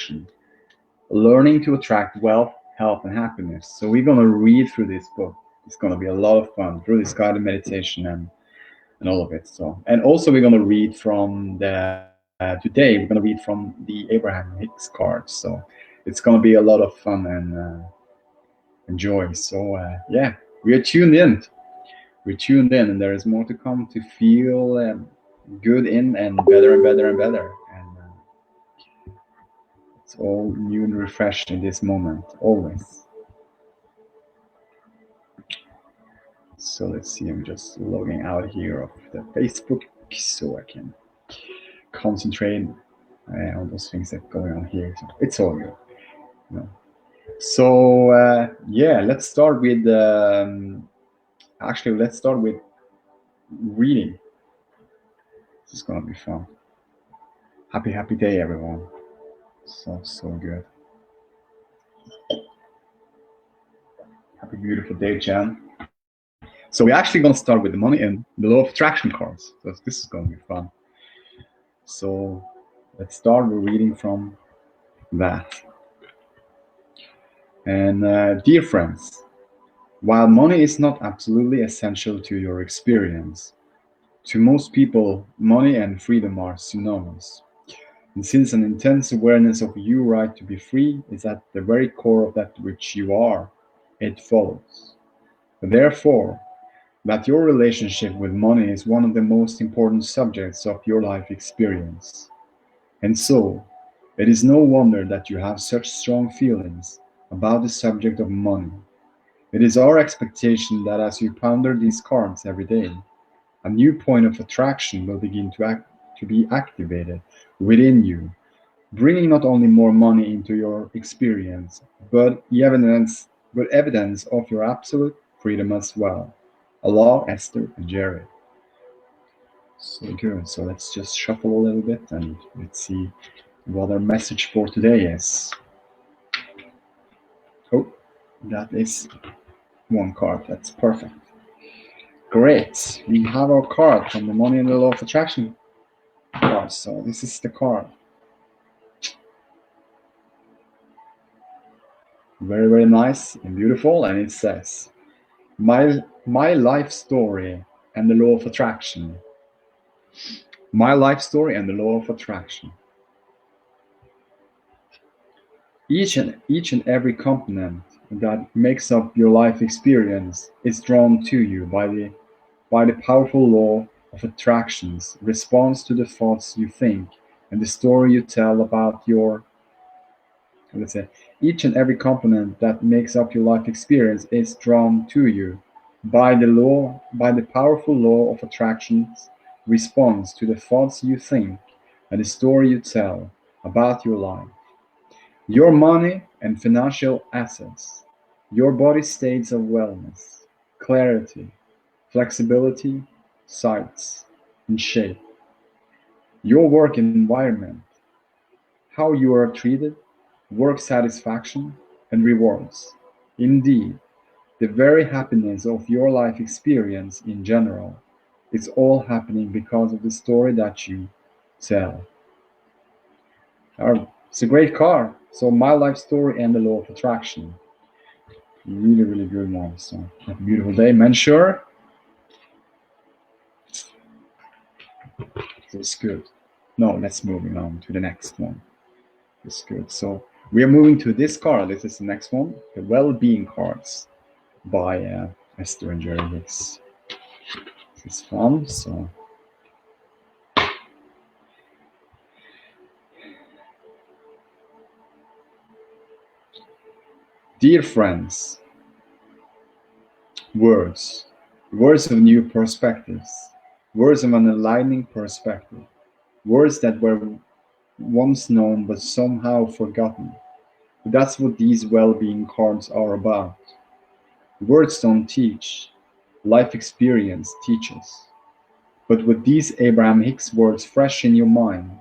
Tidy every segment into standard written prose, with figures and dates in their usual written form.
Attraction, Learning to Attract Wealth, Health, and Happiness. So we're going to read through this book. It's going to be a lot of fun through this guided meditation and all of it. So, and also we're going to read from today we're going to read from the Abraham-Hicks cards. So it's going to be a lot of fun and joy. So yeah, we are tuned in. We're tuned in, and there is more to come to feel good in and better and better and better. And it's all new and refreshed in this moment, always. So let's see, I'm just logging out here of the Facebook so I can concentrate on those things that are going on here. So it's all good. You know. So yeah, let's start with let's start with reading. This is gonna be fun. Happy day, everyone. So good. Happy beautiful day, Jan. So we're actually gonna start with the money and the law of attraction cards. So this is gonna be fun. So let's start with reading from that. And dear friends, while money is not absolutely essential to your experience, to most people, money and freedom are synonymous. And since an intense awareness of your right to be free is at the very core of that which you are, it follows, therefore, that your relationship with money is one of the most important subjects of your life experience. And so, it is no wonder that you have such strong feelings about the subject of money. It is our expectation that as you ponder these cards every day, a new point of attraction will begin to be activated within you, bringing not only more money into your experience, but evidence of your absolute freedom as well. Allah, Esther, and Jared. So good. So let's just shuffle a little bit and let's see what our message for today is. Oh, that is one card. That's perfect. Great. We have our card from the Money and the Law of Attraction card. So this is the card. Very nice and beautiful. And it says, my life story and the law of attraction. My life story and the law of attraction. Each and every component that makes up your life experience is drawn to you by the powerful law of attraction's response to the thoughts you think and the story you tell about your, let's say, each and every component that makes up your life experience is drawn to you by the powerful law of attraction's response to the thoughts you think and the story you tell about your life. Your money and financial assets, your body states of wellness, clarity, flexibility, sights, and shape, your work environment, how you are treated, work satisfaction, and rewards. Indeed, the very happiness of your life experience in general is all happening because of the story that you tell. It's a great card. So my life story and the law of attraction. Really good one. So have a beautiful day, Mensure. It's good. No, let's moving on to the next one. It's good. So we are moving to this card. This is the next one, the well-being cards by Esther and Jerry Hicks. This is fun. So dear friends, words of new perspectives, words of an enlightening perspective, words that were once known but somehow forgotten. That's what these well-being cards are about. Words don't teach, life experience teaches. But with these Abraham-Hicks words fresh in your mind,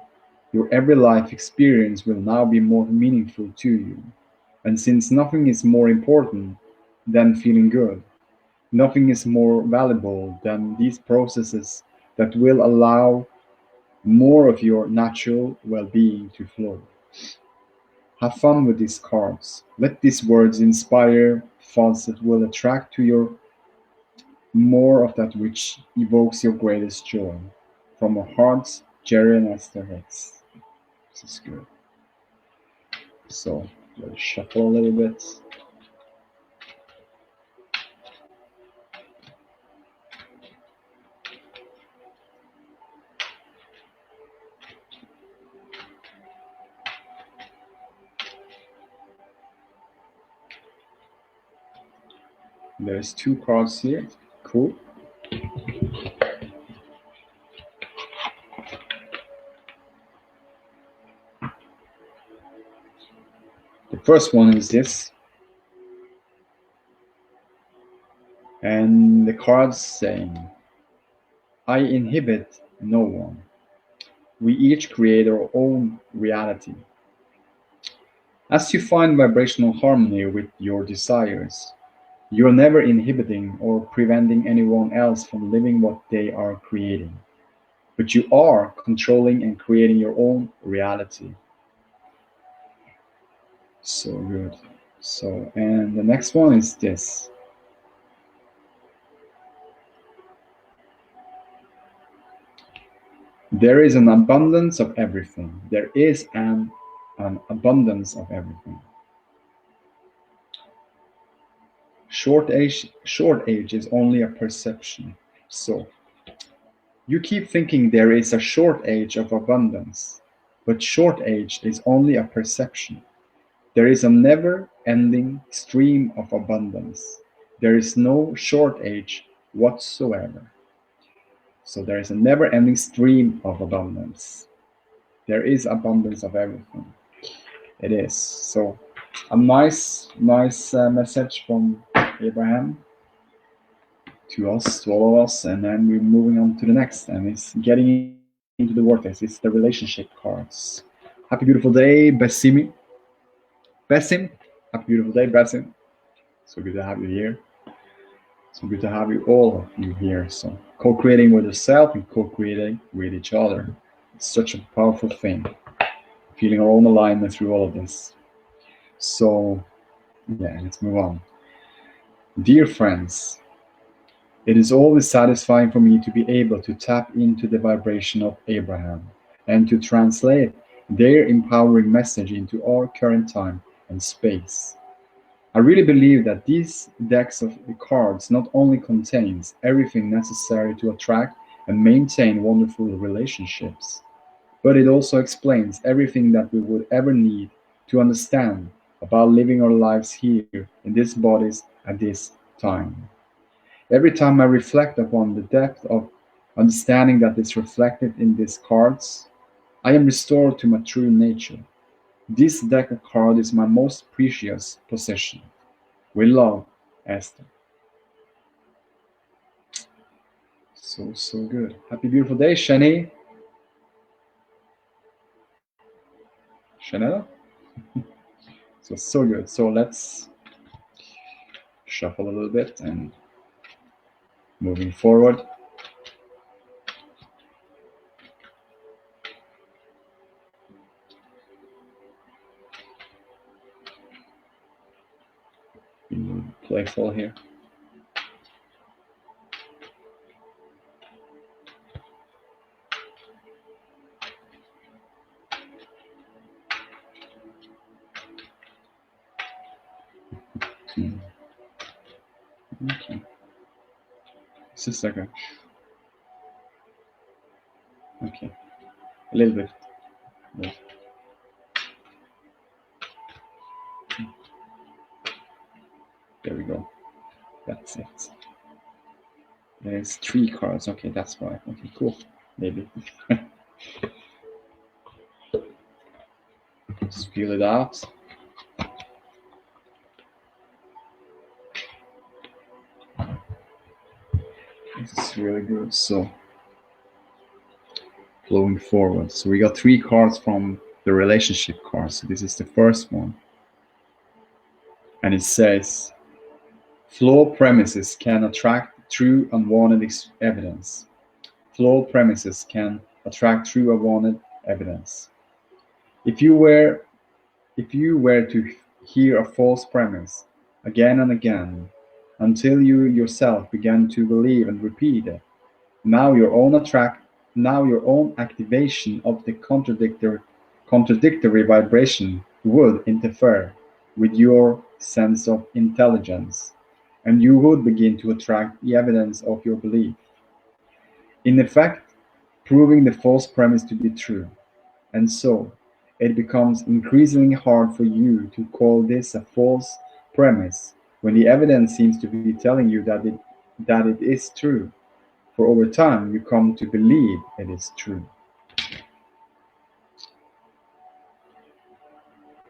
your every life experience will now be more meaningful to you. And since nothing is more important than feeling good, nothing is more valuable than these processes that will allow more of your natural well-being to flow. Have fun with these cards. Let these words inspire thoughts that will attract to your more of that which evokes your greatest joy. From our hearts, Jerry and Esther Hicks. This is good. So let's shuffle a little bit. There's 2 cards here. Cool. The first one is this. And the card's saying, I inhibit no one. We each create our own reality. As you find vibrational harmony with your desires, you're never inhibiting or preventing anyone else from living what they are creating, but you are controlling and creating your own reality. So good. So, and the next one is this. There is an abundance of everything. There is an abundance of everything. Short age is only a perception. So, you keep thinking there is a short age of abundance, but short age is only a perception. There is a never-ending stream of abundance. There is no short age whatsoever. So there is a never-ending stream of abundance. There is abundance of everything. It is. So a nice message from Abraham to us, to all of us, and then we're moving on to the next, and it's getting into the vortex. It's the relationship cards. Happy beautiful day, Bessim. Happy beautiful day, Bessim. So good to have you here. So good to have you all of you here. So co-creating with yourself and co-creating with each other. It's such a powerful thing. Feeling our own alignment through all of this. So yeah, let's move on. Dear friends, it is always satisfying for me to be able to tap into the vibration of Abraham and to translate their empowering message into our current time and space. I really believe that these decks of cards not only contains everything necessary to attract and maintain wonderful relationships, but it also explains everything that we would ever need to understand about living our lives here in these bodies at this time. Every time I reflect upon the depth of understanding that is reflected in these cards, I am restored to my true nature. This deck of cards is my most precious possession. With love, Esther. So good. Happy beautiful day, Shani. Chanel. So good. So let's shuffle a little bit and moving forward. Being playful here. Okay. Just a second. Okay. A little bit. There we go. That's it. There's 3 cards. Okay, that's why. Okay, cool. Maybe. Just feel it out. This is really good. So, flowing forward. So we got 3 cards from the relationship cards. So this is the first one. And it says, flawed premises can attract true unwanted evidence. Flawed premises can attract true unwanted evidence. If you were If you were to hear a false premise again and again until you yourself began to believe and repeat it, now your own activation of the contradictory vibration would interfere with your sense of intelligence, and you would begin to attract the evidence of your belief. In effect, proving the false premise to be true. And so, it becomes increasingly hard for you to call this a false premise when the evidence seems to be telling you that it is true. For over time, you come to believe it is true.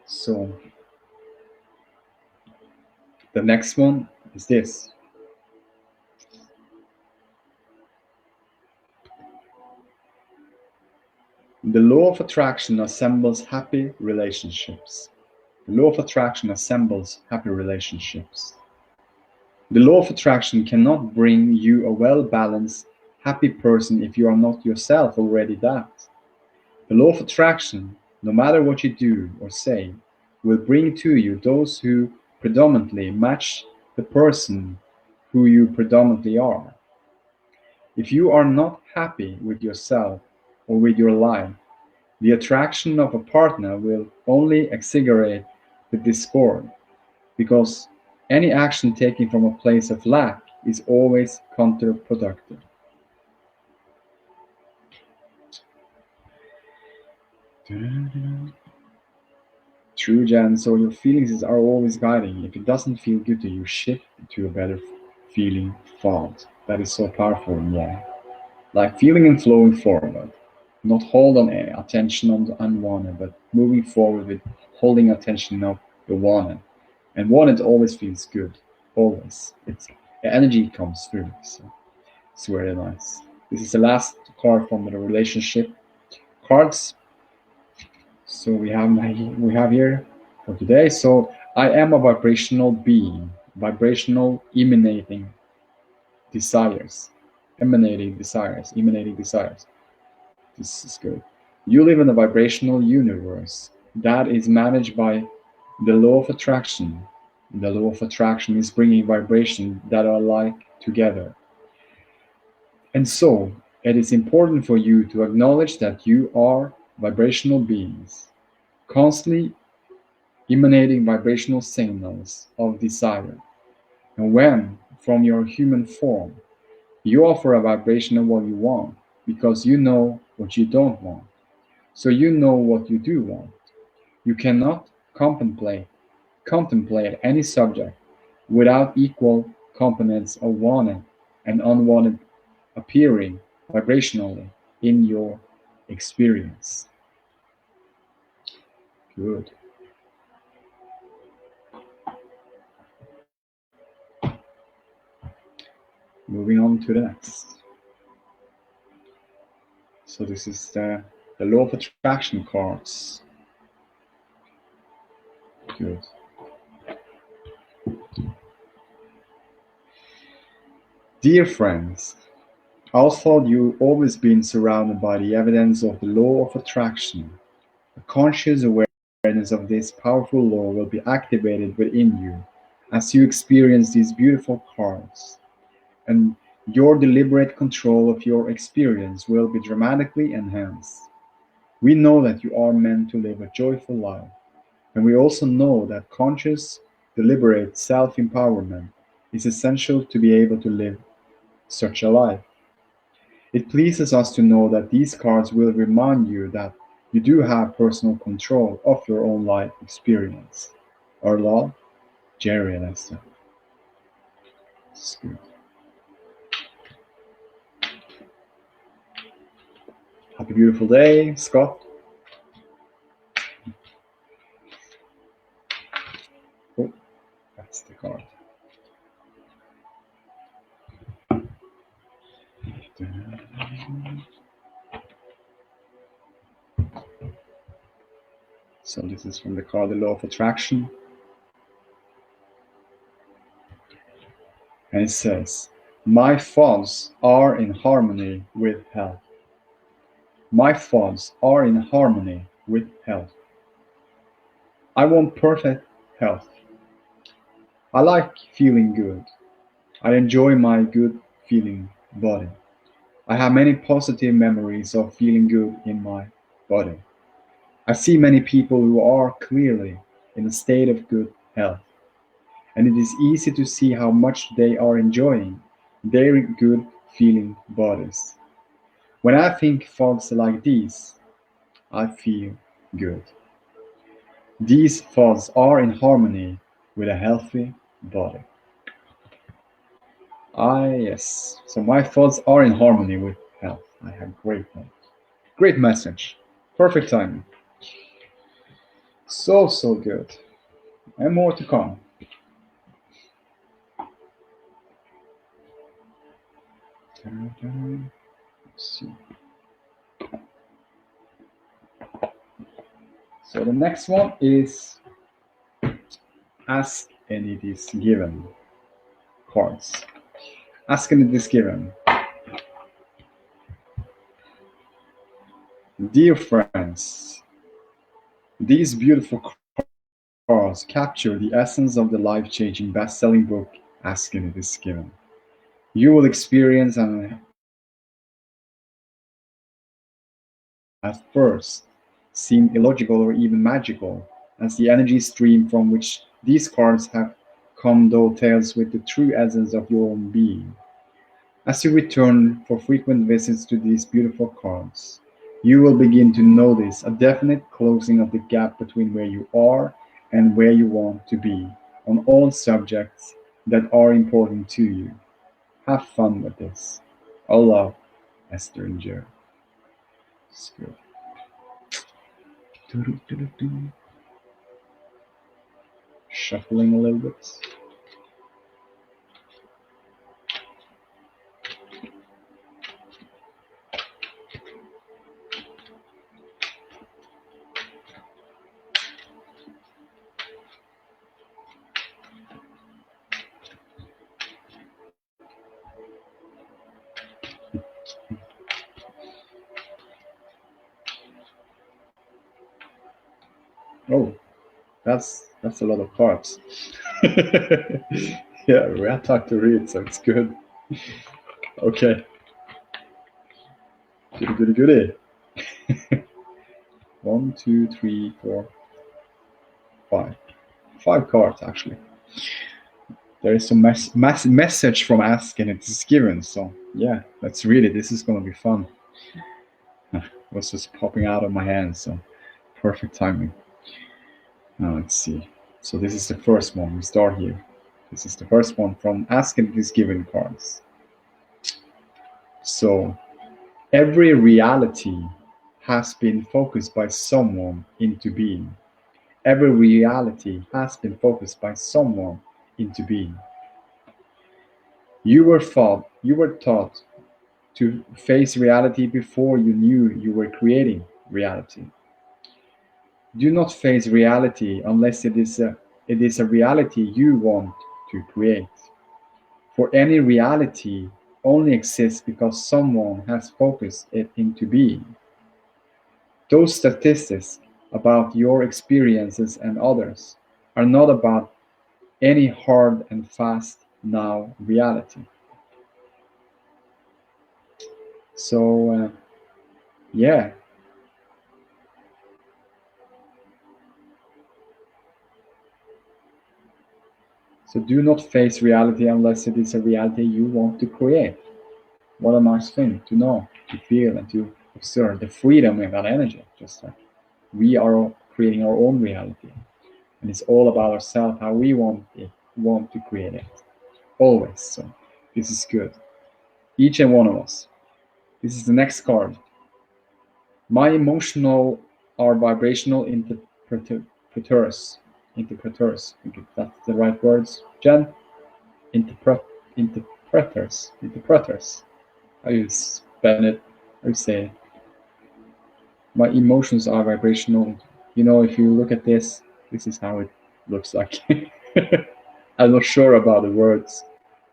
So, the next one is this. The law of attraction assembles happy relationships. The law of attraction assembles happy relationships. The law of attraction cannot bring you a well-balanced, happy person if you are not yourself already that. The law of attraction, no matter what you do or say, will bring to you those who predominantly match the person who you predominantly are. If you are not happy with yourself or with your life, the attraction of a partner will only exaggerate the discord, because any action taken from a place of lack is always counterproductive. True, Jan. So your feelings are always guiding. If it doesn't feel good to you, shift to a better feeling thought. That is so powerful. Yeah, like feeling and flowing forward, not hold on attention on the unwanted, but moving forward with holding attention of the wanted. And wanted always feels good. Always. It's the energy comes through. So it's very nice. This is the last card from the relationship cards. So we have here for today. So I am a vibrational being, vibrational emanating desires. This is good. You live in a vibrational universe that is managed by the law of attraction. The law of attraction is bringing vibrations that are like together. And so, it is important for you to acknowledge that you are vibrational beings, constantly emanating vibrational signals of desire. And when, from your human form, you offer a vibration of what you want, because you know what you don't want, so you know what you do want. You cannot contemplate any subject without equal components of wanted and unwanted appearing vibrationally in your experience. Good. Moving on to the next. So this is the law of attraction cards. Good. Dear friends, although you've always been surrounded by the evidence of the law of attraction, a conscious awareness of this powerful law will be activated within you as you experience these beautiful cards, and your deliberate control of your experience will be dramatically enhanced. We know that you are meant to live a joyful life, and we also know that conscious, deliberate self-empowerment is essential to be able to live such a life. It pleases us to know that these cards will remind you that you do have personal control of your own life experience. Our love, Jerry and Esther. Happy beautiful day, Scott. Oh, that's the card. So this is from the card, the law of attraction. And it says, my thoughts are in harmony with health. My thoughts are in harmony with health. I want perfect health. I like feeling good. I enjoy my good feeling body. I have many positive memories of feeling good in my body. I see many people who are clearly in a state of good health, and it is easy to see how much they are enjoying their good feeling bodies. When I think thoughts like these, I feel good. These thoughts are in harmony with a healthy body. Yes. So my thoughts are in harmony with health. I have great health. Great message. Perfect timing. So, so good. And more to come. Let's see. So the next one is ask and it is given cards. Ask and it is given. Dear friends, these beautiful cards capture the essence of the life-changing best-selling book Ask and it is given. You will experience an at first seem illogical or even magical, as the energy stream from which these cards have come dovetails with the true essence of your own being. As you return for frequent visits to these beautiful cards, you will begin to notice a definite closing of the gap between where you are and where you want to be on all subjects that are important to you. Have fun with this. All love, Esther and Jerry. It's good. Shuffling a little bit. Oh, that's a lot of cards. Yeah, we have time to read, so it's good. Okay. Goody goody goody. One, two, three, four, five. Five cards actually. There is some message from Ask and it is given. So yeah, let's read it. This is gonna be fun. It was just popping out of my hands, so perfect timing. Now let's see. So this is the first one. We start here. This is the first one from Ask and it is given cards. So every reality has been focused by someone into being. Every reality has been focused by someone into being. You were taught to face reality before you knew you were creating reality. Do not face reality unless it is a reality you want to create. For any reality only exists because someone has focused it into being. Those statistics about your experiences and others are not about any hard and fast now reality. So, yeah, so do not face reality unless it is a reality you want to create. What a nice thing to know, to feel, and to observe the freedom in that energy. Just like we are all creating our own reality, and it's all about ourselves, how we want to create it. Always. So this is good. Each and one of us. This is the next card. My emotional are vibrational interpreters. Interpreters. I think that's the right words. Jen? Interpret interpreters. Interpreters. How you spell it? How you say it? My emotions are vibrational. If you look at this is how it looks like. I'm not sure about the words,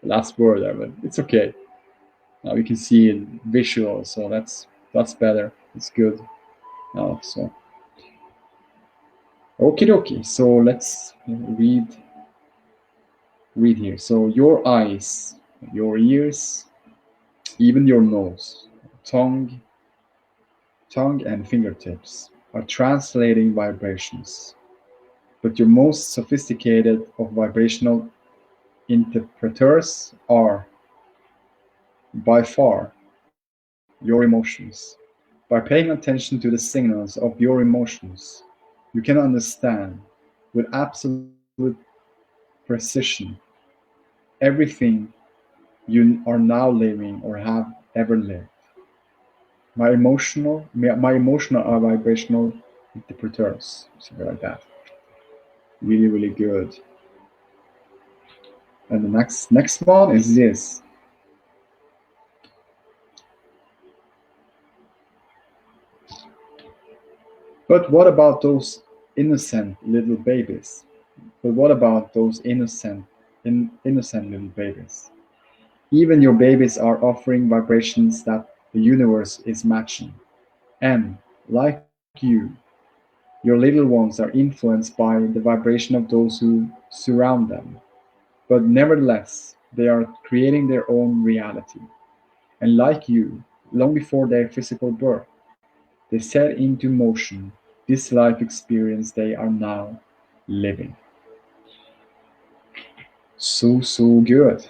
the last word there, but it's okay. Now we can see it visual, so that's better. It's good. So Okie dokie. So let's read here. So your eyes, your ears, even your nose, tongue, tongue and fingertips are translating vibrations. But your most sophisticated of vibrational interpreters are, by far, your emotions. By paying attention to the signals of your emotions, you can understand with absolute precision everything you are now living or have ever lived. My emotional are vibrational interpreters, something like that. Really, really good. And the next one is this. But what about those innocent little babies? But what about those innocent little babies? Even your babies are offering vibrations that the universe is matching. And, like you, your little ones are influenced by the vibration of those who surround them. But nevertheless, they are creating their own reality. And like you, long before their physical birth, they set into motion this life experience they are now living. So, so good.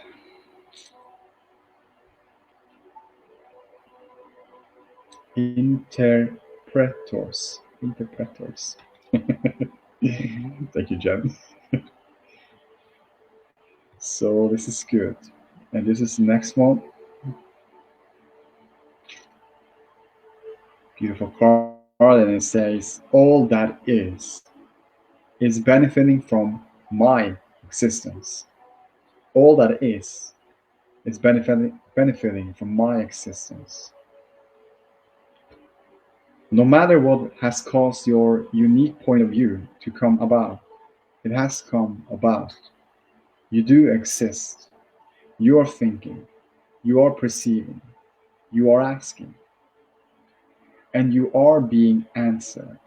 Interpreters. Interpreters. Thank you, Jen. So this is good. And this is the next one. Beautiful card. And it says, all that is benefiting from my existence. All that is benefiting from my existence. No matter what has caused your unique point of view to come about, it has come about. You do exist. You are thinking. You are perceiving. You are asking. And you are being answered.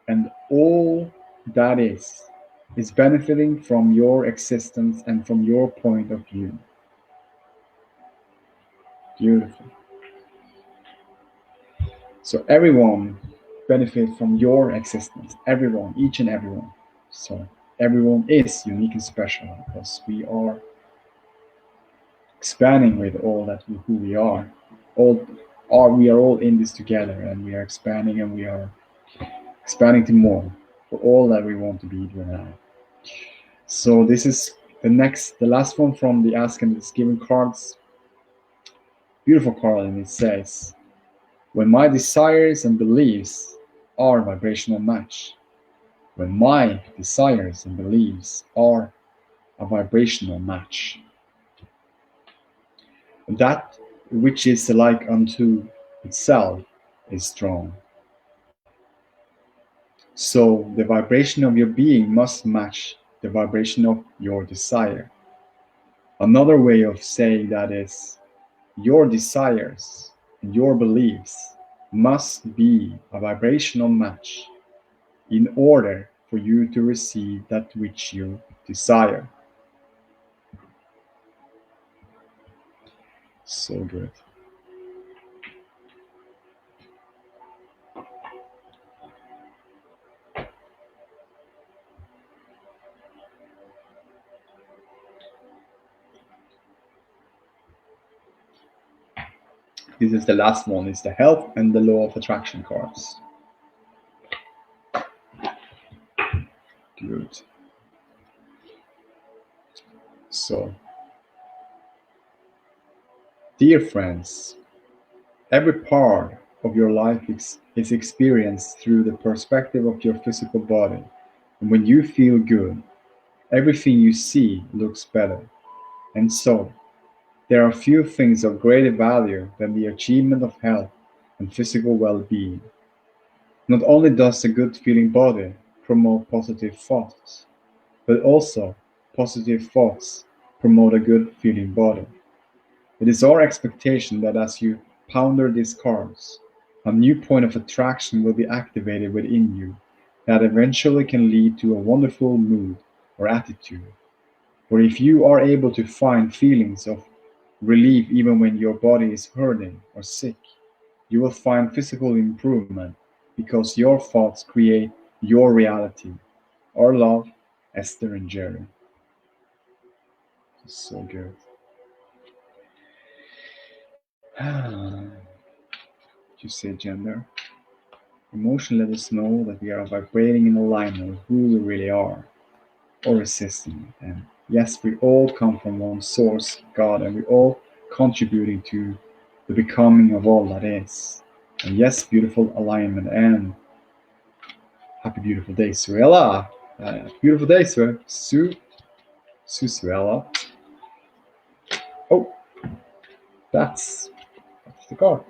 And all that is benefiting from your existence and from your point of view. Beautiful. So everyone benefits from your existence. Everyone, each and everyone. So everyone is unique and special because we are expanding with all that who we are. All are we are all in this together, and we are expanding, and we are expanding to more for all that we want to be doing now. So this is the last one from the Ask and Is Given cards. Beautiful card, and it says, when my desires and beliefs are vibrational match. When my desires and beliefs are a vibrational match. That which is alike unto itself is strong. So the vibration of your being must match the vibration of your desire. Another way of saying that is, your desires and your beliefs must be a vibrational match in order for you to receive that which you desire. So good. This is the last one. It's the health and the law of attraction cards. Good. So, dear friends, every part of your life is experienced through the perspective of your physical body. And when you feel good, everything you see looks better. And so, there are few things of greater value than the achievement of health and physical well-being. Not only does a good feeling body promote positive thoughts, but also positive thoughts promote a good feeling body. It is our expectation that as you ponder these cards, a new point of attraction will be activated within you, that eventually can lead to a wonderful mood or attitude. For if you are able to find feelings of relief even when your body is hurting or sick, you will find physical improvement because your thoughts create your reality. Our love, Esther and Jerry. So good. You say gender. Emotion let us know that we are vibrating in alignment with who we really are, or resisting it. And yes, we all come from one source, God, and we all contributing to the becoming of all that is. And yes, beautiful alignment and happy beautiful day, Suella. Beautiful day, Suella. Oh, that's the card.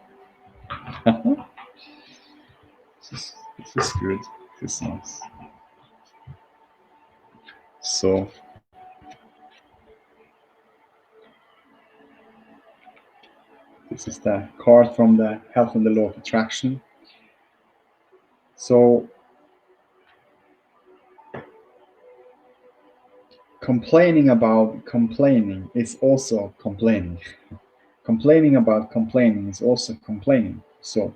This is good. This is nice. So this is the card from the Health and the Law of Attraction. So complaining about complaining is also complaining. Complaining about complaining is also complaining. So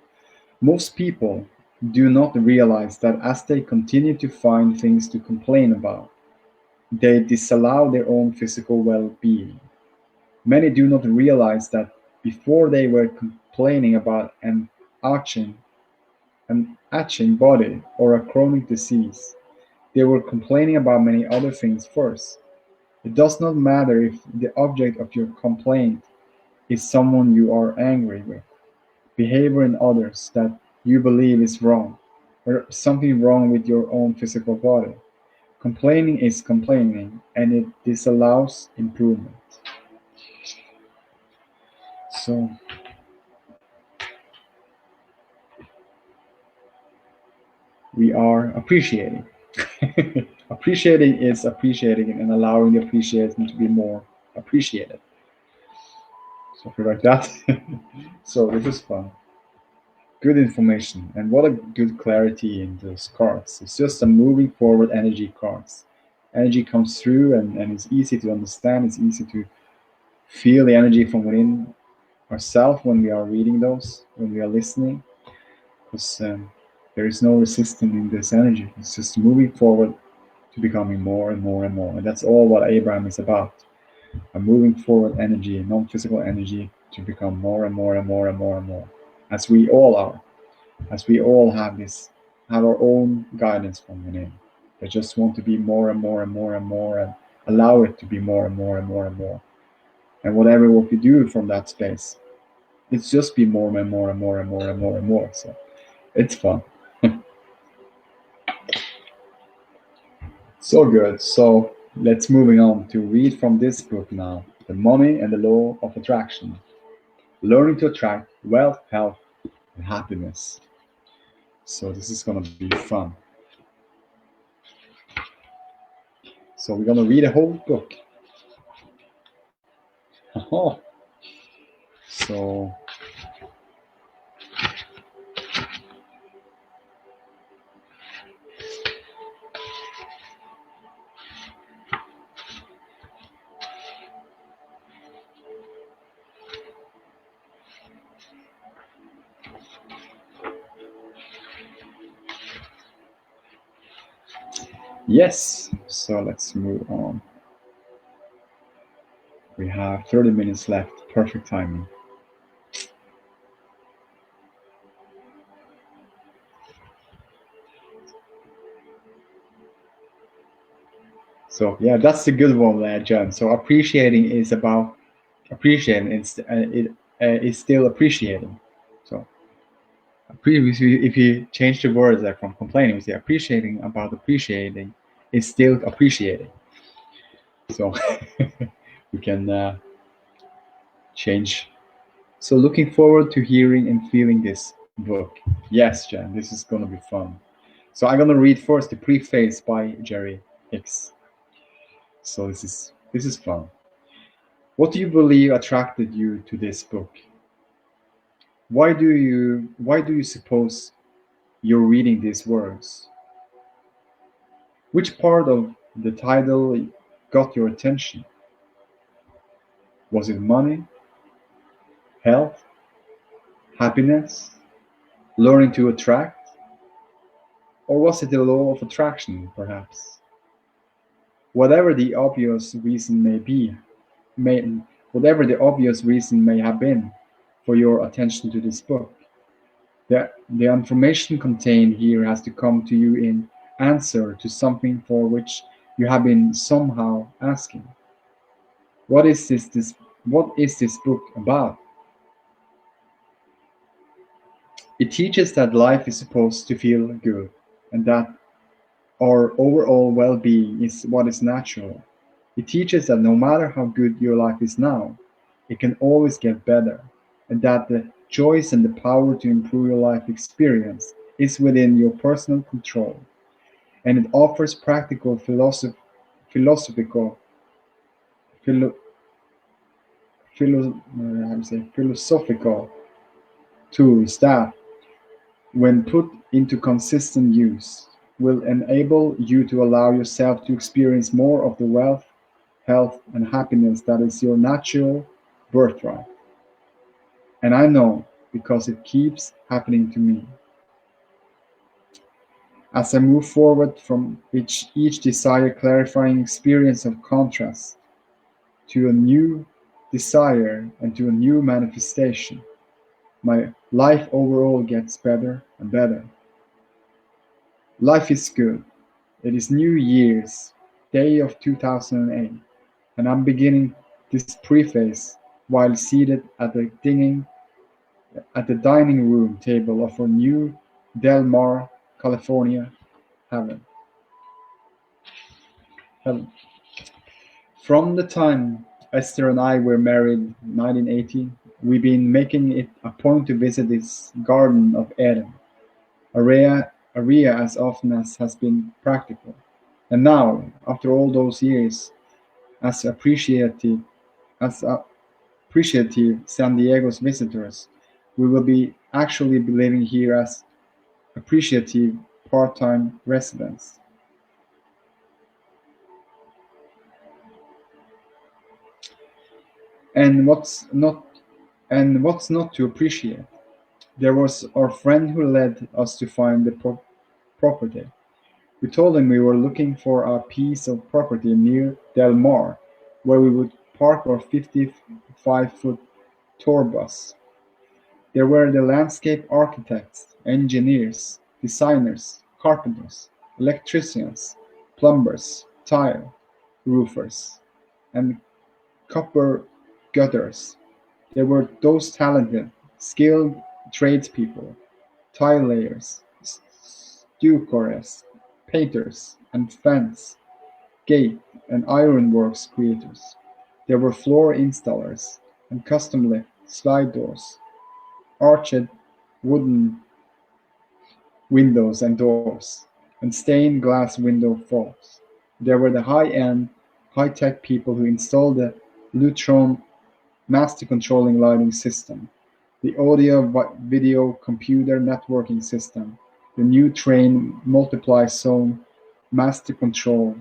most people do not realize that as they continue to find things to complain about, they disallow their own physical well-being. Many do not realize that before they were complaining about an aching body or a chronic disease, they were complaining about many other things first. It does not matter if the object of your complaint is someone you are angry with, behavior in others that you believe is wrong, or something wrong with your own physical body. Complaining is complaining, and it disallows improvement. So, we are appreciating. Appreciating is appreciating and allowing the appreciation to be more appreciated. Something like that. So, this is fun. Good information, and what a good clarity in those cards. It's just a moving forward energy cards. Energy comes through, and it's easy to understand. It's easy to feel the energy from within ourselves when we are reading those, when we are listening, because there is no resistance in this energy. It's just moving forward to becoming more and more and more. And that's all what Abraham is about. A moving forward energy, non-physical energy to become more and more and more and more and more. As we all are. As we all have our own guidance from within. They just want to be more and more and more and more and allow it to be more and more and more and more. And whatever what we do from that space, it's just be more and more and more and more and more and more. So it's fun. So good. So let's moving on to read from this book now. The Money and the Law of Attraction. Learning to attract wealth, health, and happiness. So this is gonna be fun. So we're gonna read a whole book. Oh. So yes, so let's move on. We have 30 minutes left, perfect timing. So yeah, that's the good one there, John. So appreciating is about appreciating. It's still appreciating. So if you change the words there from complaining, we say appreciating about appreciating is still appreciating. So we can change. So looking forward to hearing and feeling this book. Yes, Jan, this is gonna be fun. So I'm gonna read first the preface by Jerry Hicks. So this is fun. What do you believe attracted you to this book? Why do you suppose you're reading these words? Which part of the title got your attention? Was it money, health, happiness, learning to attract? Or was it the law of attraction, perhaps? Whatever the obvious reason may be, may, whatever the obvious reason may have been for your attention to this book, the information contained here has to come to you in answer to something for which you have been somehow asking. What is this book about? It teaches that life is supposed to feel good and that our overall well-being is what is natural. It teaches that no matter how good your life is now, it can always get better, and that the choice and the power to improve your life experience is within your personal control. And it offers practical philosophical philo, philosophical tools that, when put into consistent use, will enable you to allow yourself to experience more of the wealth, health, and happiness that is your natural birthright. And I know because it keeps happening to me. As I move forward from each desire clarifying experience of contrast to a new desire and to a new manifestation, my life overall gets better and better. Life is good. It is New Year's Day of 2008, and I'm beginning this preface while seated at the dining room table of our new Del Mar, California heaven. heaven. From the time Esther and I were married in 1980, we've been making it a point to visit this Garden of Eden area as often as has been practical. And now, after all those years, as as appreciative San Diego's visitors, we will be actually be living here as appreciative part-time residents. And what's not to appreciate? There was our friend who led us to find the property. We told him we were looking for a piece of property near Del Mar, where we would park our 55-foot tour bus. There were the landscape architects, engineers, designers, carpenters, electricians, plumbers, tile roofers, and copper gutters. There were those talented, skilled tradespeople, tile layers, stuccators, painters, and fence, gate, and ironworks creators. There were floor installers, and custom lift, slide doors, arched wooden windows and doors, and stained glass window faults. There were the high-end, high-tech people who installed the Lutron master controlling lighting system, the audio-video computer networking system, the new train multiply zone master control,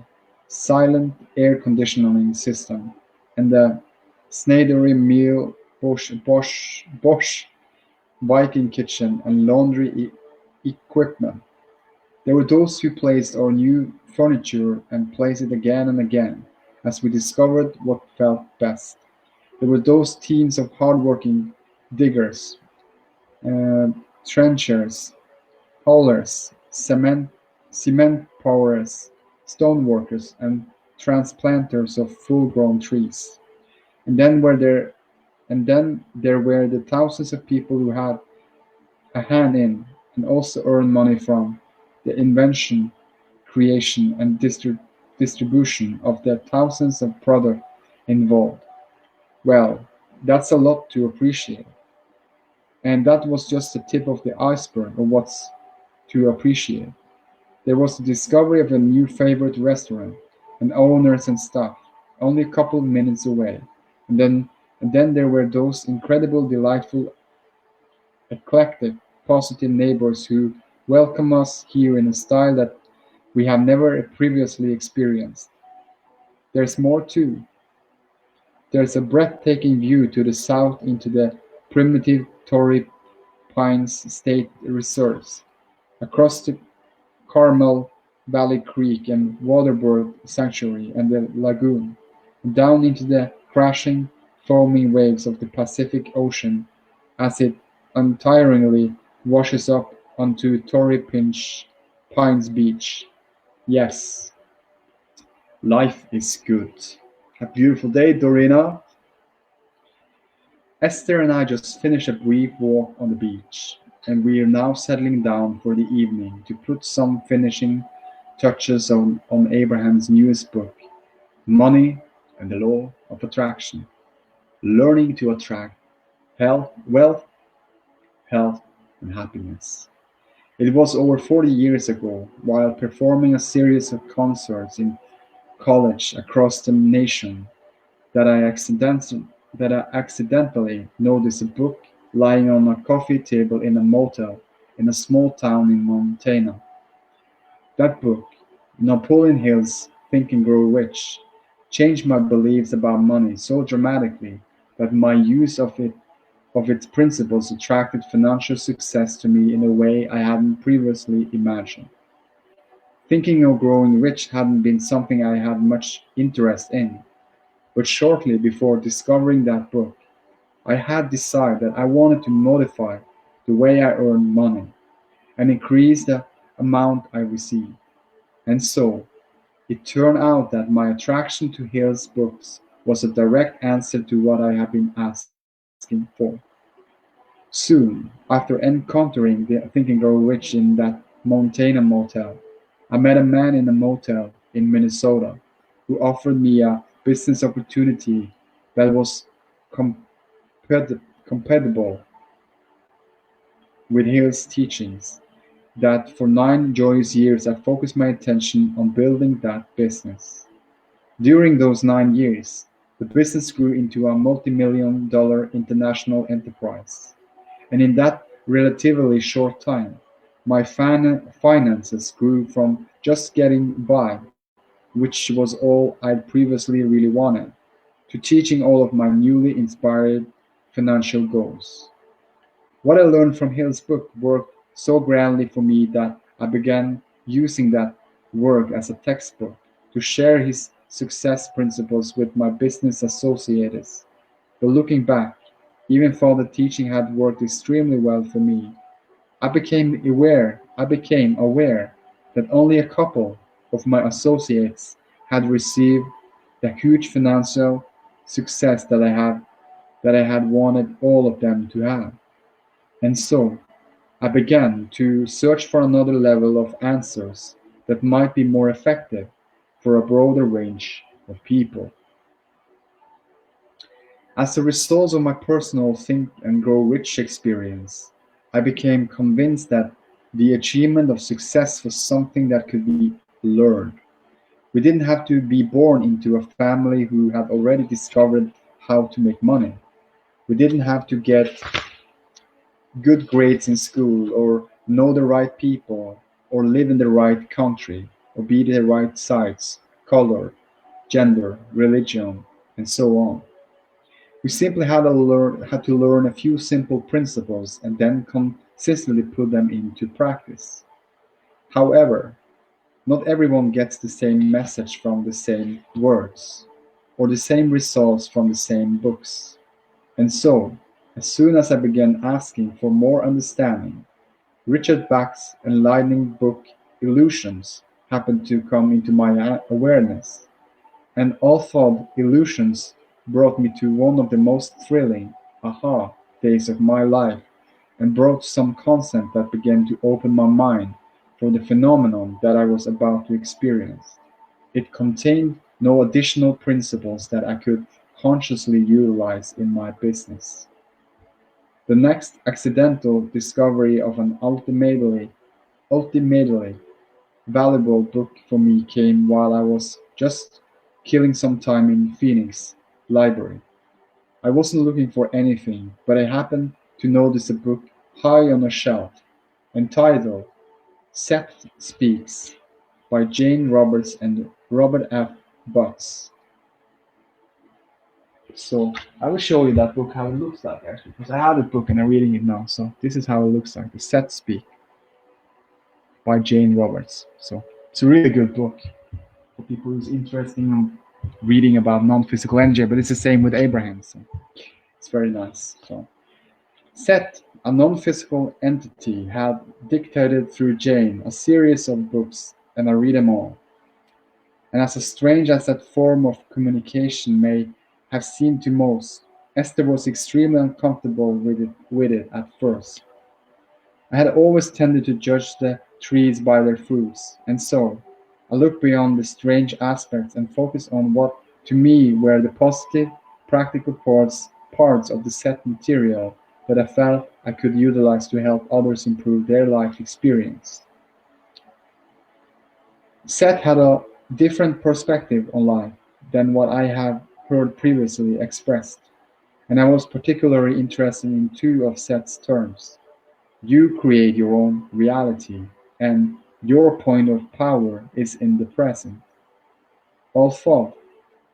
silent air conditioning system, and the Snadery Meal Bosch Viking kitchen and laundry equipment. There were those who placed our new furniture and placed it again and again, as we discovered what felt best. There were those teams of hard-working diggers, uh, trenchers, haulers, cement pourers, stoneworkers, and transplanters of full-grown trees. And then were there and then there were the thousands of people who had a hand in and also earned money from the invention, creation, and distribution of the thousands of products involved. Well, that's a lot to appreciate. And that was just the tip of the iceberg of what's to appreciate. There was the discovery of a new favorite restaurant, and owners and staff, only a couple minutes away. And then and then there were those incredible, delightful, eclectic, positive neighbors who welcome us here in a style that we have never previously experienced. There's more too. There's a breathtaking view to the south into the primitive Torrey Pines State Reserves, across the Carmel Valley Creek and Waterbird Sanctuary and the lagoon, and down into the crashing, foaming waves of the Pacific Ocean as it untiringly washes up onto Pines Beach. Yes, life is good. A beautiful day, Dorina. Esther and I just finished a brief walk on the beach, and we are now settling down for the evening to put some finishing touches on Abraham's newest book, Money and the Law of Attraction. Learning to attract health, and happiness. It was over 40 years ago, while performing a series of concerts in college across the nation, that I accidentally noticed a book lying on a coffee table in a motel in a small town in Montana. That book, Napoleon Hill's Think and Grow Rich, changed my beliefs about money so dramatically that my use of its principles attracted financial success to me in a way I hadn't previously imagined. Thinking of growing rich hadn't been something I had much interest in, but shortly before discovering that book, I had decided that I wanted to modify the way I earned money and increase the amount I received. And so, it turned out that my attraction to Hill's books was a direct answer to what I had been asking for. Soon after encountering the Think and Grow Rich in that Montana motel, I met a man in a motel in Minnesota who offered me a business opportunity that was compatible with Hill's teachings. That for 9 joyous years I focused my attention on building that business. During those 9 years, the business grew into a multi-million-dollar international enterprise. And in that relatively short time, my finances grew from just getting by, which was all I'd previously really wanted, to teaching all of my newly inspired financial goals. What I learned from Hill's book worked so grandly for me that I began using that work as a textbook to share his success principles with my business associates. But looking back, even though the teaching had worked extremely well for me, I became aware that only a couple of my associates had received the huge financial success that I had wanted all of them to have. And so I began to search for another level of answers that might be more effective for a broader range of people. As a result of my personal Think and Grow Rich experience, I became convinced that the achievement of success was something that could be learned. We didn't have to be born into a family who had already discovered how to make money. We didn't have to get good grades in school or know the right people or live in the right country or be the right size, color, gender, religion, and so on. We simply had to learn a few simple principles and then consistently put them into practice. However, not everyone gets the same message from the same words or the same results from the same books. And so, as soon as I began asking for more understanding, Richard Bach's enlightening book Illusions happened to come into my awareness. And although Illusions brought me to one of the most thrilling aha days of my life and brought some concept that began to open my mind for the phenomenon that I was about to experience. It contained no additional principles that I could consciously utilize in my business. The next accidental discovery of an ultimately valuable book for me came while I was just killing some time in Phoenix Library. I wasn't looking for anything, but I happened to notice a book high on a shelf entitled Seth Speaks by Jane Roberts and Robert F. Butts. So I will show you that book how it looks like actually, because I have the book and I'm reading it now. So this is how it looks like. The Set Speak by Jane Roberts. So it's a really good book for people who's interested in reading about non-physical energy, but it's the same with Abraham. So it's very nice. So Set, a non-physical entity, had dictated through Jane a series of books, and I read them all. And as strange as that form of communication may have seemed to most, Esther was extremely uncomfortable with it at first. I had always tended to judge the trees by their fruits, and so I looked beyond the strange aspects and focused on what to me were the positive, practical parts of the set material that I felt I could utilize to help others improve their life experience. Seth had a different perspective on life than what I have heard previously expressed, and I was particularly interested in two of Seth's terms: "You create your own reality" and "Your point of power is in the present." Although,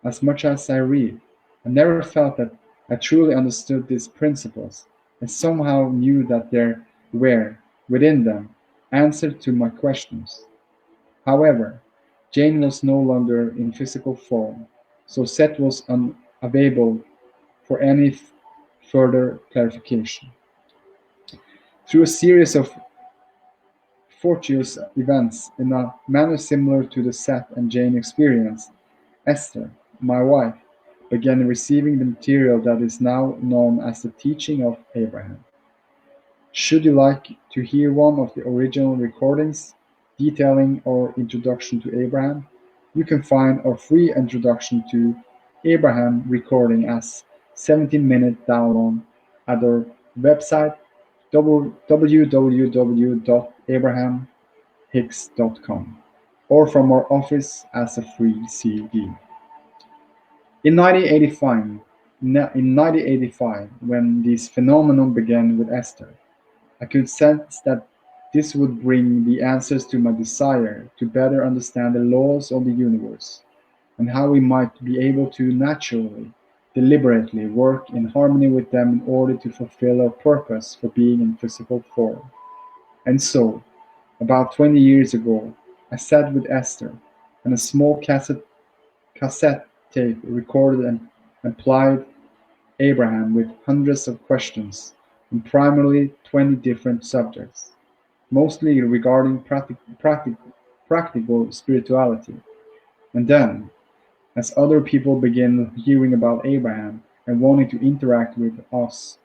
as much as I read, I never felt that I truly understood these principles, and somehow knew that there were, within them, answers to my questions. However, Jane was no longer in physical form, so Seth was unavailable for any further clarification. Through a series of fortuitous events, in a manner similar to the Seth and Jane experience, Esther, my wife, began receiving the material that is now known as the Teaching of Abraham. Should you like to hear one of the original recordings detailing our introduction to Abraham, you can find our free introduction to Abraham recording as 17-minute download at our website www.abraham-hicks.com or from our office as a free CD. In 1985, when this phenomenon began with Esther, I could sense that this would bring the answers to my desire to better understand the laws of the universe, and how we might be able to naturally, deliberately work in harmony with them in order to fulfill our purpose for being in physical form. And so, about 20 years ago, I sat with Esther, and a small cassette tape recorded and plied Abraham with hundreds of questions on primarily 20 different subjects, mostly regarding practical spirituality. And then, as other people began hearing about Abraham and wanting to interact with us,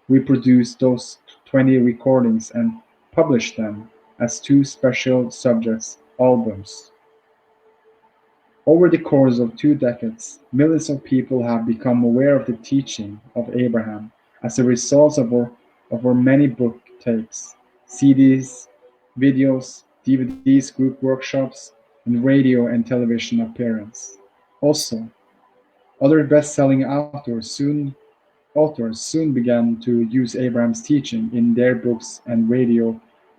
we produced those 20 recordings and published them as two special subjects albums. Over the course of 2 decades, millions of people have become aware of the teaching of Abraham as a result of our many book tapes, CDs, videos, DVDs, group workshops, and radio and television appearances. Also, other best-selling authors soon began to use Abraham's teaching in their books and radio,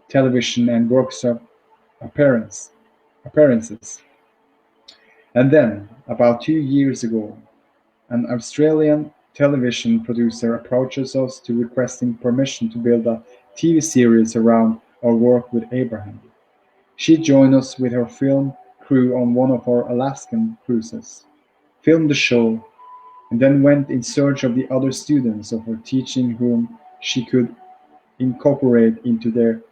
television, and workshop appearances. And then, about 2 years ago, an Australian television producer approaches us to requesting permission to build a TV series around our work with Abraham. She joined us with her film crew on one of our Alaskan cruises, filmed the show, and then went in search of the other students of her teaching whom she could incorporate into their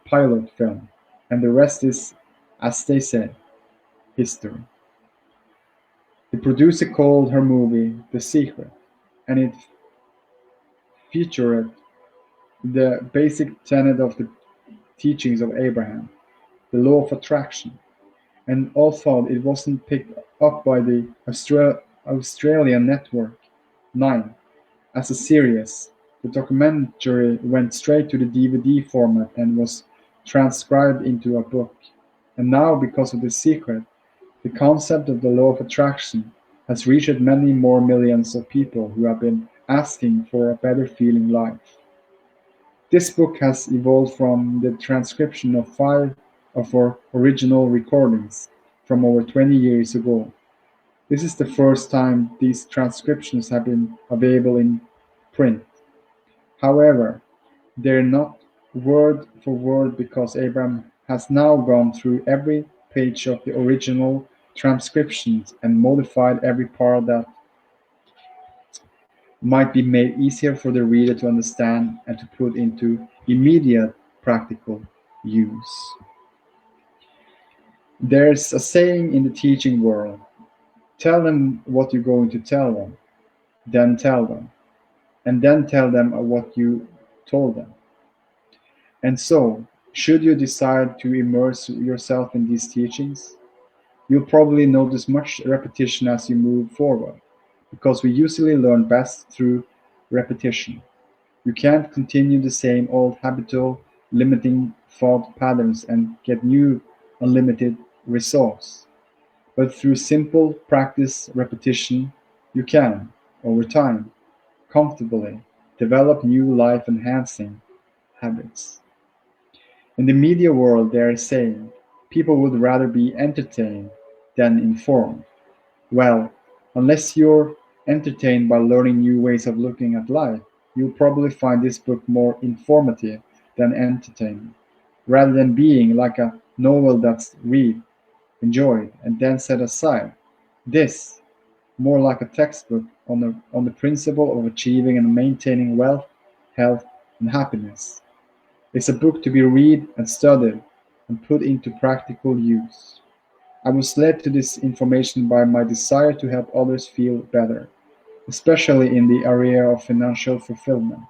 pilot film. And the rest is, as they say, history. The producer called her movie "The Secret", and it featured the basic tenet of the teachings of Abraham, the law of attraction. And although it wasn't picked up by the Australian network 9 as a series, the documentary went straight to the DVD format and was transcribed into a book. And now, because of The Secret, the concept of the law of attraction has reached many more millions of people who have been asking for a better feeling life. This book has evolved from the transcription of 5 of our original recordings from over 20 years ago. This is the first time these transcriptions have been available in print. However, they're not word for word because Abraham has now gone through every page of the original transcriptions and modified every part that might be made easier for the reader to understand and to put into immediate practical use. There's a saying in the teaching world: tell them what you're going to tell them, then tell them, and then tell them what you told them. And so, should you decide to immerse yourself in these teachings, you'll probably notice much repetition as you move forward, because we usually learn best through repetition. You can't continue the same old habitual, limiting thought patterns and get new, unlimited results. But through simple practice repetition, you can, over time, comfortably develop new life enhancing habits. In the media world, they are saying people would rather be entertained than informed. Well, unless you're entertained by learning new ways of looking at life, you'll probably find this book more informative than entertaining, rather than being like a novel that's read, enjoyed, and then set aside. This, more like a textbook on the principle of achieving and maintaining wealth, health, and happiness. It's a book to be read and studied and put into practical use. I was led to this information by my desire to help others feel better, especially in the area of financial fulfillment.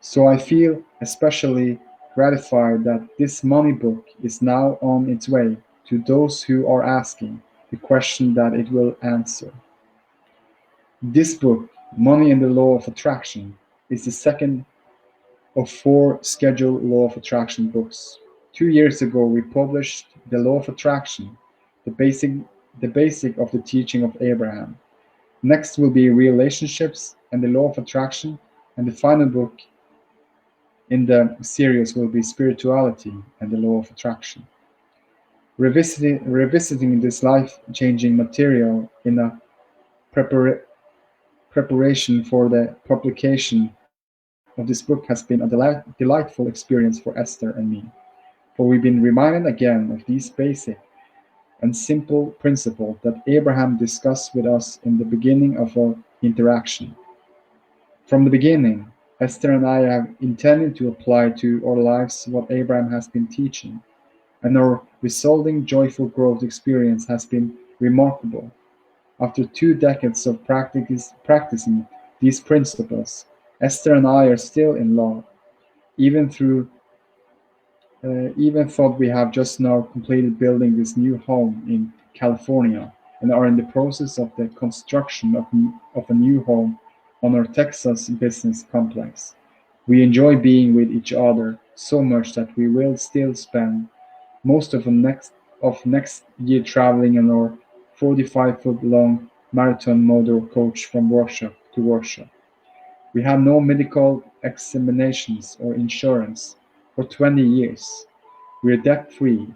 So I feel especially gratified that this money book is now on its way to those who are asking the question that it will answer. This book, Money and the Law of Attraction, is the second of four scheduled Law of Attraction books. 2 years ago, we published The Law of Attraction, the basic, the basic of the teaching of Abraham. Next will be Relationships and the Law of Attraction, and the final book in the series will be Spirituality and the Law of Attraction. Revisiting this life-changing material in a prepar- preparation for the publication of this book has been a delightful experience for Esther and me, for we've been reminded again of these basic and simple principles that Abraham discussed with us in the beginning of our interaction. From the beginning, Esther and I have intended to apply to our lives what Abraham has been teaching, and our resulting joyful growth experience has been remarkable. After 2 decades of practicing these principles, Esther and I are still in love, even through even though we have just now completed building this new home in California and are in the process of the construction of a new home on our Texas business complex. We enjoy being with each other so much that we will still spend most of next year traveling in our 45-foot long marathon motor coach from workshop to workshop. We have no medical examinations or insurance for 20 years. We are debt-free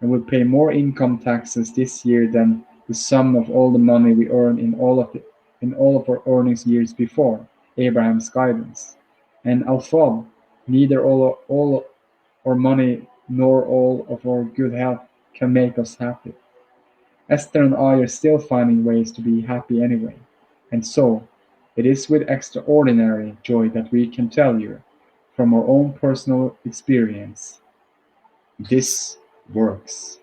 and will pay more income taxes this year than the sum of all the money we earned in all of our earnings years before Abraham's guidance. And Alphab, neither all our money nor all of our good health can make us happy. Esther and I are still finding ways to be happy anyway, and so it is with extraordinary joy that we can tell you, from our own personal experience, this works.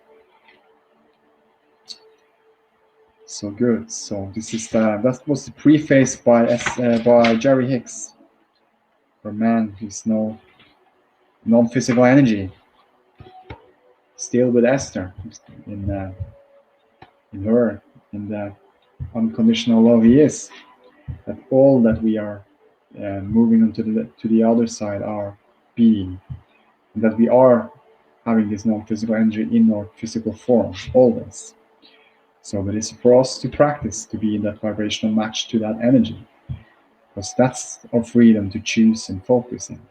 So good. So this is that was the preface by Jerry Hicks, for a man who's no non-physical energy, still with Esther in her, in the unconditional love he is. That all that we are moving on to the other side are being, and that we are having this non-physical energy in our physical form always. So it is for us to practice to be in that vibrational match to that energy, because that's our freedom to choose and focus in.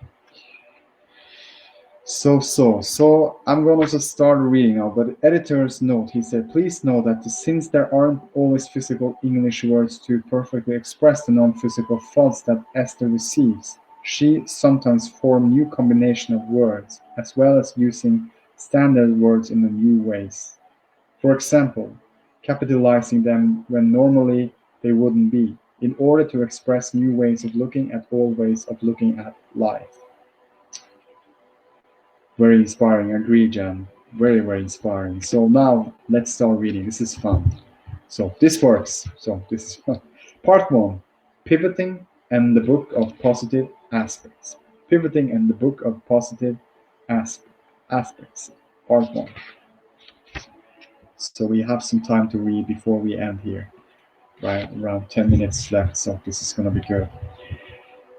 So I'm gonna just start reading now, but editor's note, he said, please know that since there aren't always physical English words to perfectly express the non-physical thoughts that Esther receives, she sometimes forms new combination of words, as well as using standard words in new ways. For example, capitalizing them when normally they wouldn't be, in order to express new ways of looking at old ways of looking at life. Very inspiring, agree, Jan. Very, very inspiring. So now let's start reading. This is fun. So this works. So this is fun. Part one: pivoting and the book of positive aspects. Pivoting and the book of positive aspects. Part one. So we have some time to read before we end here. Right, around 10 minutes left. So this is gonna be good.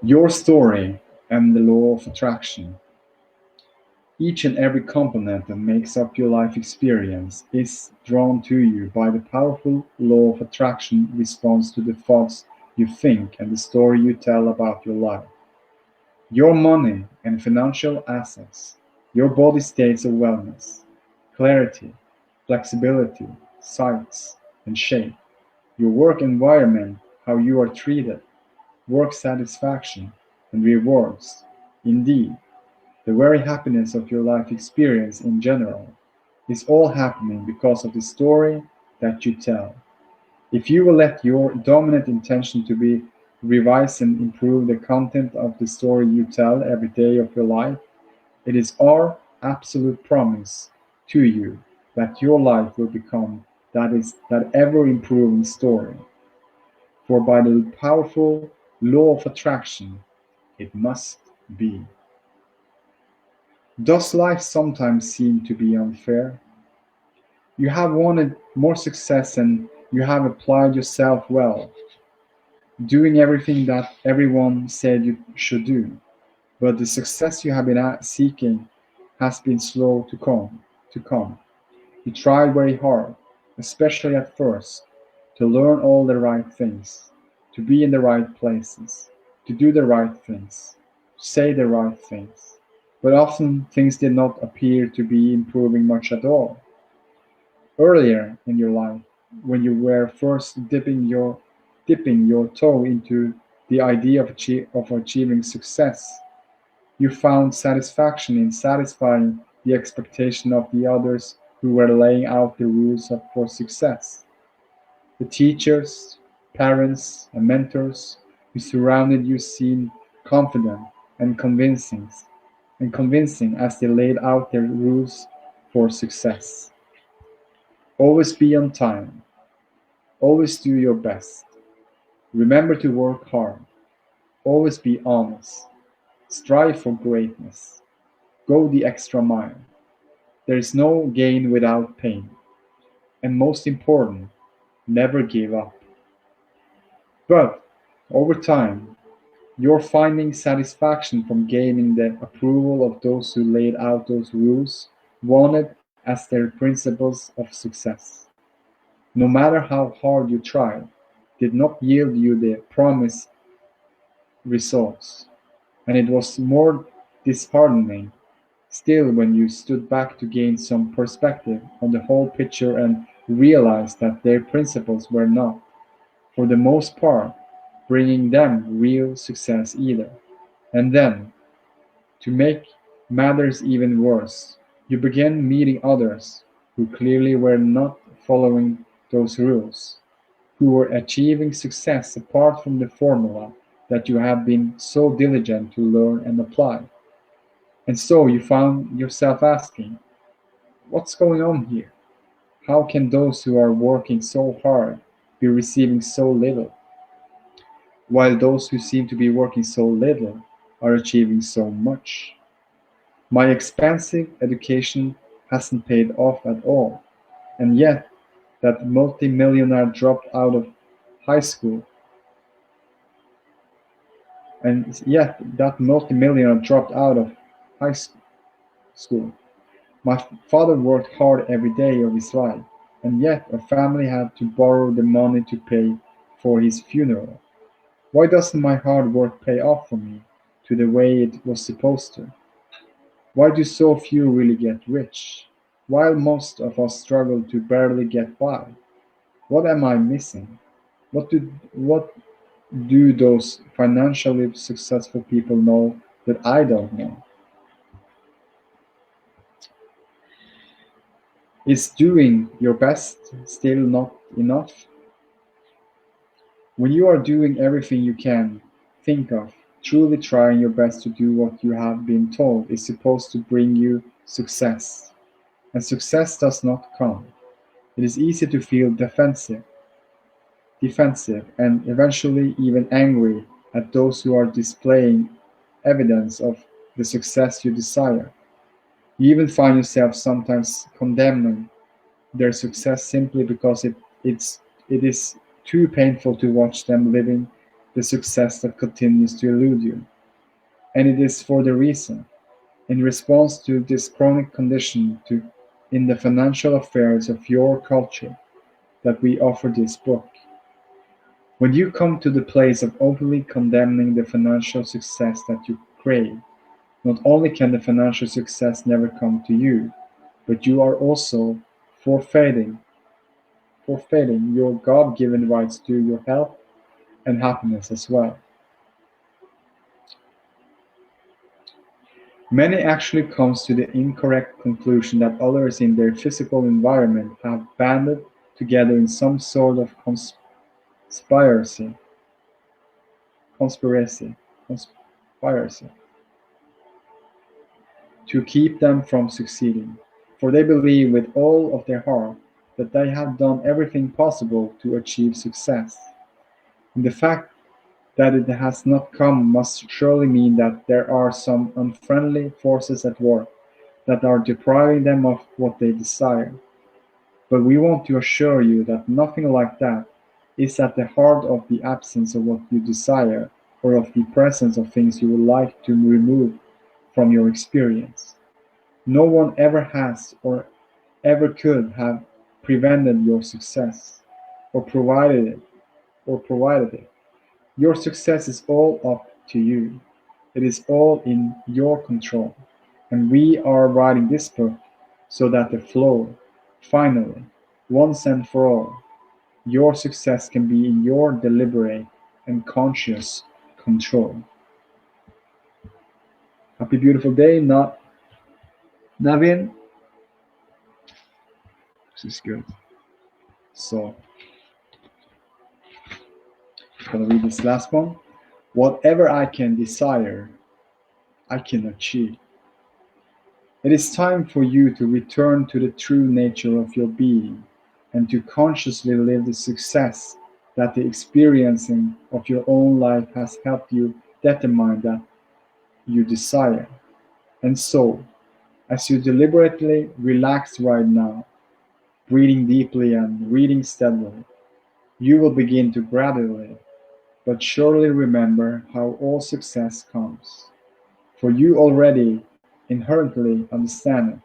Your story and the law of attraction. Each and every component that makes up your life experience is drawn to you by the powerful law of attraction response to the thoughts you think and the story you tell about your life. Your money and financial assets, your body states of wellness, clarity, flexibility, size, and shape, your work environment, how you are treated, work satisfaction, and rewards. Indeed, the very happiness of your life experience in general is all happening because of the story that you tell. If you will let your dominant intention to be revise and improve the content of the story you tell every day of your life, it is our absolute promise to you that your life will become that ever improving story. For by the powerful law of attraction, it must be. Does life sometimes seem to be unfair? You have wanted more success and you have applied yourself well, doing everything that everyone said you should do, but the success you have been seeking has been slow to come. You tried very hard, especially at first, to learn all the right things, to be in the right places, to do the right things, to say the right things. But often things did not appear to be improving much at all. Earlier in your life, when you were first dipping your toe into the idea of achieving success, you found satisfaction in satisfying the expectation of the others who were laying out the rules for success. The teachers, parents, and mentors who surrounded you seemed confident and convincing as they laid out their rules for success. Always be on time. Always do your best. Remember to work hard. Always be honest. Strive for greatness. Go the extra mile. There is no gain without pain. And most important, never give up. But over time, you're finding satisfaction from gaining the approval of those who laid out those rules, wanted as their principles of success. No matter how hard you tried, did not yield you the promised results, and it was more disheartening still when you stood back to gain some perspective on the whole picture and realized that their principles were not, for the most part, bringing them real success either. And then, to make matters even worse, you began meeting others who clearly were not following those rules, who were achieving success apart from the formula that you have been so diligent to learn and apply. And so you found yourself asking, what's going on here? How can those who are working so hard be receiving so little, while those who seem to be working so little are achieving so much? My expensive education hasn't paid off at all, and yet that multimillionaire dropped out of high school, and yet that multimillionaire dropped out of high school. My father worked hard every day of his life, and yet our family had to borrow the money to pay for his funeral. Why doesn't my hard work pay off for me to the way it was supposed to? Why do so few really get rich, while most of us struggle to barely get by? What am I missing? What do those financially successful people know that I don't know? Is doing your best still not enough? When you are doing everything you can think of, truly trying your best to do what you have been told is supposed to bring you success. And success does not come. It is easy to feel defensive, and eventually even angry at those who are displaying evidence of the success you desire. You even find yourself sometimes condemning their success simply because it is too painful to watch them living the success that continues to elude you. And it is for the reason, in response to this chronic condition in the financial affairs of your culture, that we offer this book. When you come to the place of openly condemning the financial success that you crave, not only can the financial success never come to you, but you are also forfeiting forfeiting your God-given rights to your health and happiness as well. Many actually comes to the incorrect conclusion that others in their physical environment have banded together in some sort of conspiracy, conspiracy, conspiracy to keep them from succeeding. For they believe with all of their heart that they have done everything possible to achieve success. And the fact that it has not come must surely mean that there are some unfriendly forces at work that are depriving them of what they desire. But we want to assure you that nothing like that is at the heart of the absence of what you desire or of the presence of things you would like to remove from your experience. No one ever has or ever could have prevented your success or provided it. Your success is all up to you. It is all in your control. And we are writing this book so that the flow, finally, once and for all, your success can be in your deliberate and conscious control. Happy beautiful day, not Navin. This is good. So, I'm gonna read this last one. Whatever I can desire, I can achieve. It is time for you to return to the true nature of your being and to consciously live the success that the experiencing of your own life has helped you determine that you desire. And so, as you deliberately relax right now, breathing deeply and reading steadily, you will begin to gradually but surely remember how all success comes. For you already inherently understand it.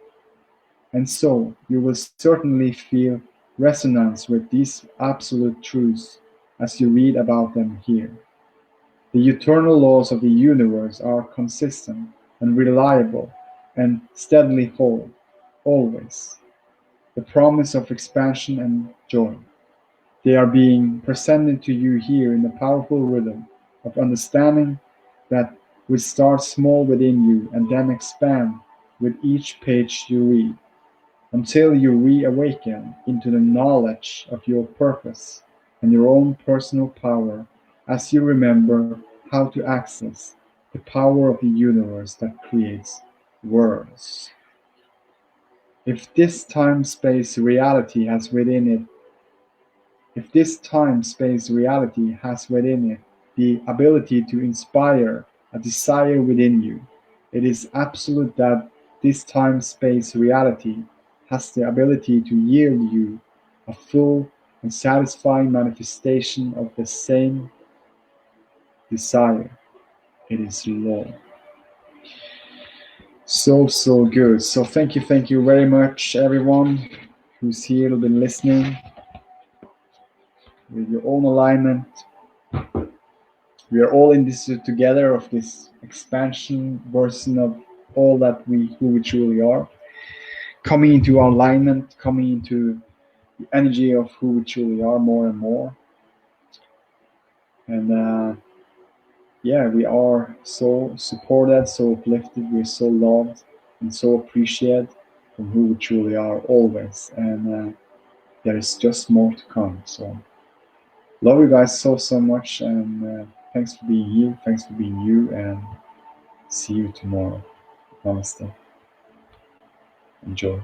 And so you will certainly feel resonance with these absolute truths as you read about them here. The eternal laws of the universe are consistent and reliable and steadily hold, always, the promise of expansion and joy. They are being presented to you here in the powerful rhythm of understanding that will start small within you and then expand with each page you read, until you reawaken into the knowledge of your purpose and your own personal power as you remember how to access the power of the universe that creates worlds. If this time-space reality has within it If this time-space reality has within it the ability to inspire a desire within you, it is absolute that this time-space reality has the ability to yield you a full and satisfying manifestation of the same desire. It is law. So good. So thank you very much, everyone who's here, who's been listening with your own alignment. We are all in this together of this expansion version of all that we who we truly are, coming into our alignment, coming into the energy of who we truly are more and more. And yeah, we are so supported, so uplifted, we're so loved and so appreciated from who we truly are always. And there is just more to come. So love you guys so much, and thanks for being here, thanks for being you, and see you tomorrow. Namaste. Enjoy.